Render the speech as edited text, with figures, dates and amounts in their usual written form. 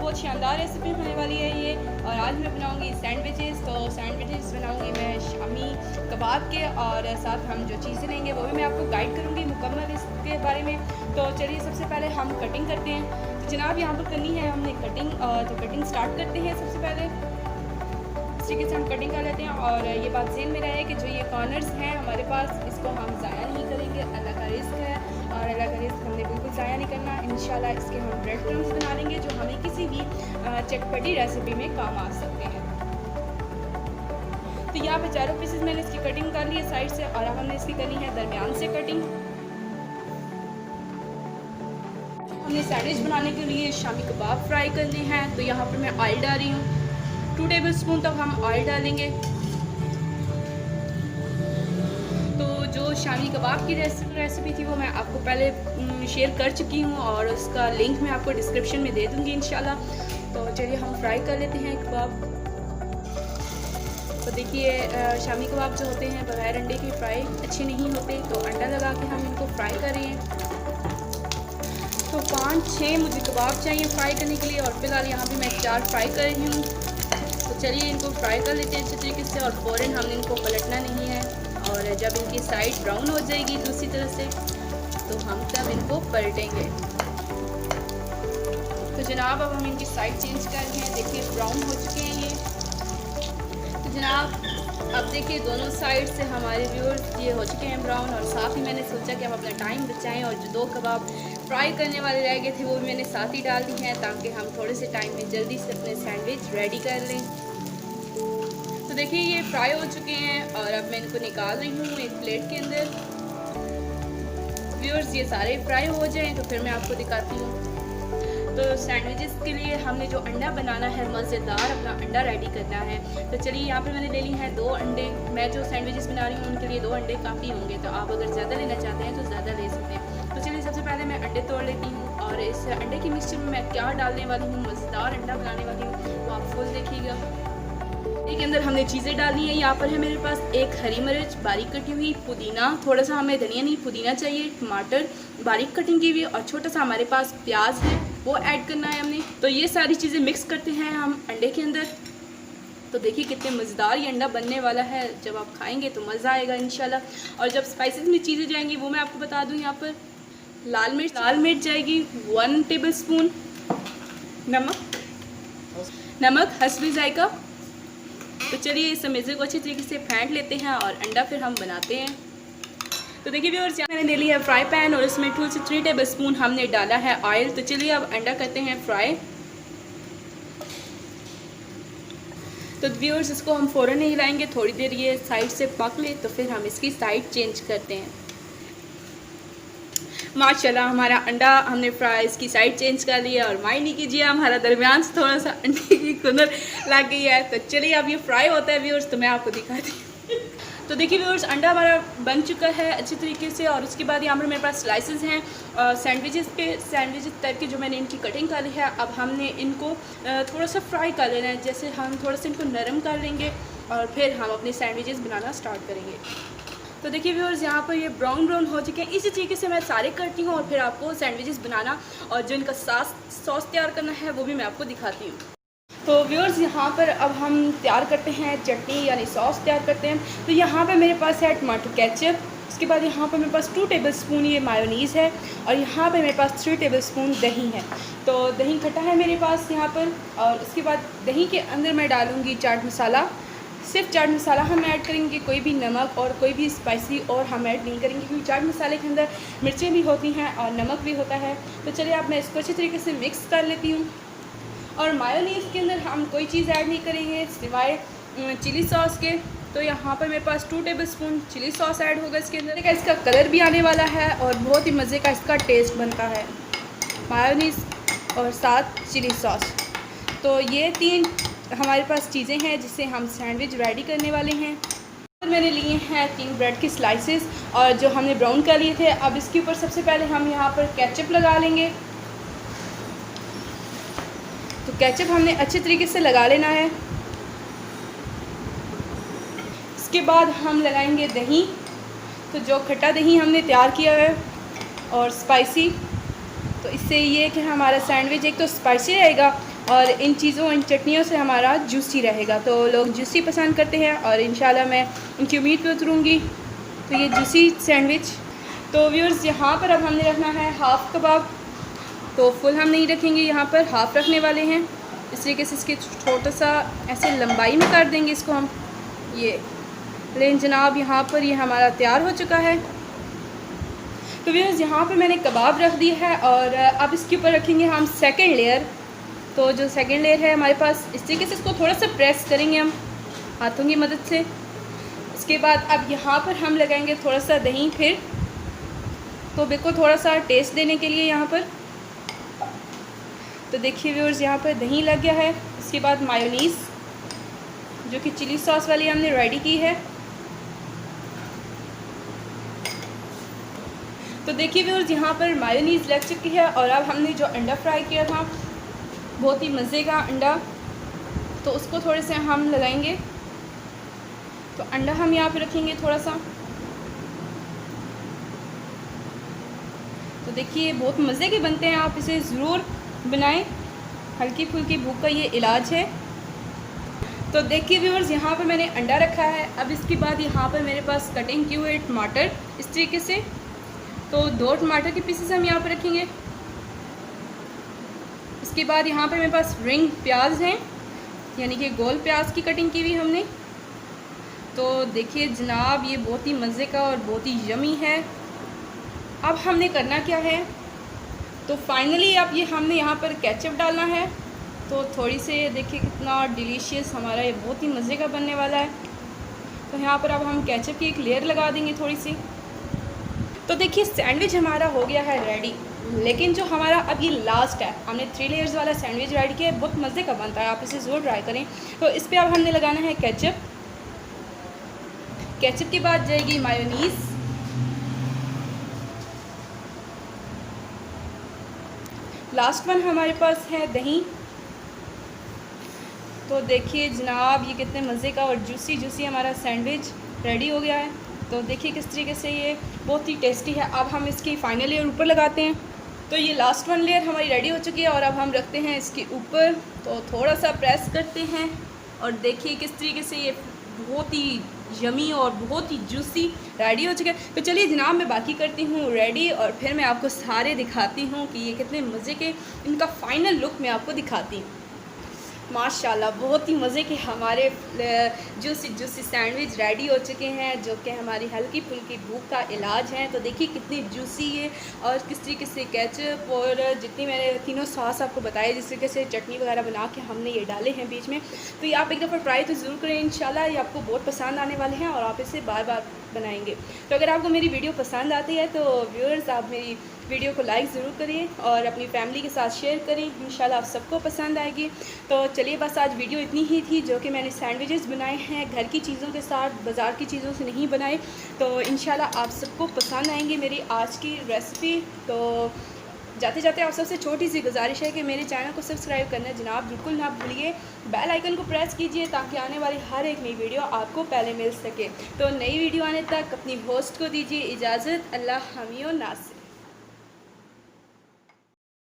बहुत शानदार रेसिपी होने वाली है ये। और आज मैं बनाऊंगी सैंडविचेस। तो सैंडविचेस बनाऊंगी मैं शामी कबाब के, और साथ हम जो चीज़ें लेंगे वो भी मैं आपको गाइड करूंगी मुकम्मल इसके बारे में। तो चलिए सबसे पहले हम कटिंग करते हैं। तो जनाब यहाँ पर करनी है हमने कटिंग, तो कटिंग स्टार्ट करते हैं। सबसे पहले इस तरीके से हम कटिंग कर लेते हैं। और ये बात ज़हन में रहे कि जो ये कॉर्नर्स हैं हमारे पास, इसको हम ज़ाया नहीं करेंगे। अल्लाह का रिस्क है और अल्लाह का रिस्क हमने बिल्कुल ज़ाया नहीं करना। इंशाल्लाह इसके हम ब्रेड क्रम्स बना लेंगे जो हमें किसी भी चटपटी रेसिपी में काम आ सकते हैं। तो यहाँ पे चारों पीसेस मैंने इसकी कटिंग कर ली है साइड से, और अब हमने इसकी करनी है दरमियान से कटिंग। हमने सैंडविच बनाने के लिए शामी कबाब फ्राई करने हैं। तो यहाँ पर मैं ऑयल डाल रही हूँ, 2 टेबल स्पून तक हम ऑयल डालेंगे। तो जो शामी कबाब की रेसिपी थी वो मैं आपको पहले शेयर कर चुकी हूँ, और उसका लिंक मैं आपको डिस्क्रिप्शन में दे दूँगी इंशाल्लाह। तो चलिए हम फ्राई कर लेते हैं कबाब। तो देखिए शामी कबाब जो होते हैं बगैर अंडे के फ्राई अच्छे नहीं होते, तो अंडा लगा के हम इनको फ्राई कर रहे हैं। तो 5-6 मुझे कबाब चाहिए फ्राई करने के लिए, और फिलहाल यहाँ पे मैं 4 फ्राई कर रही हूँ। तो चलिए इनको फ्राई कर लेते हैं अच्छे तरीके से, और फ़ौरन हमने इनको पलटना नहीं है। और जब इनकी साइड ब्राउन हो जाएगी दूसरी तरह से, तो हम तब इनको पलटेंगे। तो जनाब अब हम इनकी साइड चेंज कर रहे हैं। देखिए ब्राउन हो चुके हैं ये। तो जनाब अब देखिए दोनों साइड से हमारे व्यूअर्स ये हो चुके हैं ब्राउन, और साथ ही मैंने सोचा कि हम अपना टाइम बचाएं, और जो 2 कबाब फ्राई करने वाले रह गए थे वो भी मैंने साथ ही डाल दी हैं, ताकि हम थोड़े से टाइम में जल्दी से अपने सैंडविच रेडी कर लें। तो देखिए ये फ्राई हो चुके हैं, और अब मैं इनको निकाल रही हूँ एक प्लेट के अंदर। व्यूअर्स ये सारे फ्राई हो जाएं तो फिर मैं आपको दिखाती हूँ। तो सैंडविचेस के लिए हमने जो अंडा बनाना है, मज़ेदार अपना अंडा रेडी करना है। तो चलिए यहाँ पे मैंने ले ली हैं 2 अंडे। मैं जो सैंडविचेस बना रही हूँ उनके लिए 2 अंडे काफ़ी होंगे, तो आप अगर ज़्यादा लेना चाहते हैं तो ज़्यादा ले सकते हैं। तो चलिए सबसे पहले मैं अंडे तोड़ लेती हूँ, और इस अंडे की मिक्सचर में मैं क्या डालने वाली हूँ, मज़ेदार अंडा बनाने वाली हूँ, तो आप फुल देखिएगा। इसके अंदर हमने चीज़ें डालनी है। यहाँ पर है मेरे पास 1 हरी मिर्च बारीक कटी हुई, पुदीना, थोड़ा सा हमें धनिया नहीं पुदीना चाहिए, टमाटर बारीक कटिंग की हुई, और छोटा सा हमारे पास प्याज है वो ऐड करना है हमने। तो ये सारी चीज़ें मिक्स करते हैं हम अंडे के अंदर। तो देखिए कितने मज़ेदार ये अंडा बनने वाला है, जब आप खाएंगे तो मज़ा आएगा इंशाल्लाह। और जब स्पाइसेस में चीज़ें जाएंगी वो मैं आपको बता दूँ। यहाँ पर लाल मिर्च जाएगी 1 टेबल स्पून, नमक हस्बे जायका। तो चलिए इस मेज़े को अच्छी तरीके से फेंट लेते हैं, और अंडा फिर हम बनाते हैं। तो देखिए व्यूअर्स यहाँ मैंने ले लिया है फ्राई पैन, और इसमें 2 से 3 टेबल स्पून हमने डाला है ऑयल। तो चलिए अब अंडा करते हैं फ्राई। तो व्यूअर्स इसको हम फ़ौरन नहीं हिलाएंगे, थोड़ी देर ये साइड से पक ले तो फिर हम इसकी साइड चेंज करते हैं। माशाल्लाह हमारा अंडा हमने फ्राई इसकी साइड चेंज कर लिया, और माइंड नहीं कीजिए हमारा दरमियान से थोड़ा सा अंडे की कुंदर लग गई है। तो चलिए अब ये फ्राई होता है व्यूअर्स, तो मैं आपको दिखाती हूँ। तो देखिए व्यूअर्स अंडा हमारा बन चुका है अच्छी तरीके से, और उसके बाद यहाँ पर मेरे पास स्लाइसेस हैं सैंडविचेस टाइप की, जो मैंने इनकी कटिंग कर ली है। अब हमने इनको थोड़ा सा फ्राई कर लेना है, जैसे हम थोड़ा सा इनको नरम कर लेंगे, और फिर हम अपने सैंडविचेस बनाना स्टार्ट करेंगे। तो देखिए व्यूअर्स यहाँ पर ये ब्राउन हो चुके हैं। इसी तरीके से मैं सारे करती हूँ, और फिर आपको सैंडविचेस बनाना और जो इनका सॉस तैयार करना है वो भी मैं आपको दिखाती हूँ। तो व्यूअर्स यहाँ पर अब हम तैयार करते हैं चटनी यानी सॉस तैयार करते हैं। तो यहाँ पे मेरे पास है टमाटर केचप, उसके बाद यहाँ पर मेरे पास 2 टेबल स्पून ये मायोनीज़ है, और यहाँ पे मेरे पास 3 टेबल स्पून दही है। तो दही खट्टा है मेरे पास यहाँ पर, और उसके बाद दही के अंदर मैं डालूँगी चाट मसाला। सिर्फ चाट मसाला हम ऐड करेंगे, कोई भी नमक और कोई भी स्पाइसी और हम ऐड नहीं करेंगे, क्योंकि चाट मसाले के अंदर मिर्चें भी होती हैं और नमक भी होता है। तो चलिए अब मैं इसको अच्छी तरीके से मिक्स कर लेती हूँ। और मायोनीज़ के अंदर हम कोई चीज़ ऐड नहीं करेंगे सिवाय चिली सॉस के। तो यहाँ पर मेरे पास 2 tablespoon chilli sauce add होगा इसके अंदर। इसका कलर भी आने वाला है, और बहुत ही मज़े का इसका टेस्ट बनता है, मायोनीज़ और साथ चिली सॉस। तो ये 3 हमारे पास चीज़ें हैं जिससे हम सैंडविच रेडी करने वाले हैं। मैंने लिए हैं 3 ब्रेड की स्लाइसेस, और जो हमने ब्राउन कर लिए थे। अब इसके ऊपर सबसे पहले हम यहाँ पर केचप लगा लेंगे। तो केचप हमने अच्छे तरीके से लगा लेना है। इसके बाद हम लगाएंगे दही। तो जो खट्टा दही हमने तैयार किया है और स्पाइसी, तो इससे ये कि हमारा सैंडविच एक तो स्पाइसी रहेगा और इन चीज़ों इन चटनियों से हमारा जूसी रहेगा। तो लोग जूसी पसंद करते हैं और इंशाल्लाह मैं इनकी उम्मीद पे उतरूँगी। तो ये जूसी सैंडविच। तो व्यूअर्स यहाँ पर अब हमने रखना है हाफ़ कबाब। तो फुल हम नहीं रखेंगे, यहाँ पर हाफ़ रखने वाले हैं। इस तरीके से इसके छोटा सा ऐसे लंबाई में काट देंगे इसको हम। ये लेकिन जनाब यहाँ पर ये हमारा तैयार हो चुका है। तो व्यूअर्स यहाँ पर मैंने कबाब रख दिया है और अब इसके ऊपर रखेंगे हम सेकंड लेयर। तो जो सेकंड लेयर है हमारे पास, इस तरीके से इसको थोड़ा सा प्रेस करेंगे हम हाथों की मदद से। इसके बाद अब यहाँ पर हम लगाएंगे थोड़ा सा दही फिर, तो बिल्कुल थोड़ा सा टेस्ट देने के लिए यहाँ पर। तो देखिए व्यूअर्स यहाँ पर दही लग गया है। इसके बाद मायोनीज़ जो कि चिली सॉस वाली हमने रेडी की है। तो देखिए व्यूअर्स यहाँ पर मायोनीज़ लग चुकी है और अब हमने जो अंडा फ्राई किया था, बहुत ही मज़े का अंडा, तो उसको थोड़े से हम लगाएंगे। तो अंडा हम यहाँ पे रखेंगे थोड़ा सा। तो देखिए बहुत मज़े के बनते हैं, आप इसे ज़रूर बनाएं। हल्की फुल्की भूख का ये इलाज है। तो देखिए व्यूअर्स यहाँ पर मैंने अंडा रखा है। अब इसके बाद यहाँ पर मेरे पास कटिंग किए हुए टमाटर इस तरीके से, तो 2 टमाटर के पीसेस हम यहाँ पर रखेंगे। इसके बाद यहाँ पर मेरे पास रिंग प्याज हैं, यानी कि गोल प्याज की कटिंग की हुई हमने। तो देखिए जनाब ये बहुत ही मज़े का और बहुत ही यमी है। अब हमने करना क्या है, तो फाइनली अब ये हमने यहाँ पर केचप डालना है। तो थोड़ी से देखिए कितना डिलीशियस हमारा ये बहुत ही मज़े का बनने वाला है। तो यहाँ पर अब हम केचप की एक लेयर लगा देंगे थोड़ी सी। तो देखिए सैंडविच हमारा हो गया है रेडी, लेकिन जो हमारा अब ये लास्ट है, हमने 3 लेयर्स वाला सैंडविच रेडी किया है। बहुत मज़े का बनता है, आप इसे ज़रूर ट्राई करें। तो इस पर अब हमने लगाना है केचप। केचप के बाद जाएगी मायोनीज़, लास्ट वन हमारे पास है दही। तो देखिए जनाब ये कितने मज़े का और जूसी जूसी हमारा सैंडविच रेडी हो गया है। तो देखिए किस तरीके से ये बहुत ही टेस्टी है। अब हम इसकी फाइनल लेयर ऊपर लगाते हैं। तो ये लास्ट वन लेयर हमारी रेडी हो चुकी है और अब हम रखते हैं इसके ऊपर। तो थोड़ा सा प्रेस करते हैं और देखिए किस तरीके से ये बहुत ही यमी और बहुत ही जूसी रेडी हो चुका है। तो चलिए जनाब मैं बाकी करती हूँ रेडी और फिर मैं आपको सारे दिखाती हूँ कि ये कितने मज़े के, इनका फ़ाइनल लुक मैं आपको दिखाती हूँ। माशाल्लाह बहुत ही मज़े के हमारे जूसी जूसी सैंडविच रेडी हो चुके हैं, जो कि हमारी हल्की फुल्की भूख का इलाज है। तो देखिए कितनी जूसी है और किस तरीके से केचप और जितनी मैंने तीनों सॉस आपको बताए, जिस तरीके से चटनी वगैरह बना के हमने ये डाले हैं बीच में। तो ये आप एक दफ़ा ट्राई तो ज़रूर करें, इंशाल्लाह ये आपको बहुत पसंद आने वाले हैं और आप इसे बार बार बनाएंगे। तो अगर आपको मेरी वीडियो पसंद आती है तो व्यूअर्स आप मेरी वीडियो को लाइक ज़रूर करिए और अपनी फैमिली के साथ शेयर करें, इंशाल्लाह आप सबको पसंद आएगी। तो चलिए बस आज वीडियो इतनी ही थी, जो कि मैंने सैंडविचेस बनाए हैं घर की चीज़ों के साथ, बाज़ार की चीज़ों से नहीं बनाए। तो इंशाल्लाह आप सबको पसंद आएंगी मेरी आज की रेसिपी। तो जाते जाते आप सबसे छोटी सी गुजारिश है कि मेरे चैनल को सब्सक्राइब करना जनाब बिल्कुल ना भूलिए, बेल आइकन को प्रेस कीजिए ताकि आने वाली हर एक नई वीडियो आपको पहले मिल सके। तो नई वीडियो आने तक अपनी होस्ट को दीजिए इजाज़त। अल्लाह हामी और नासिर।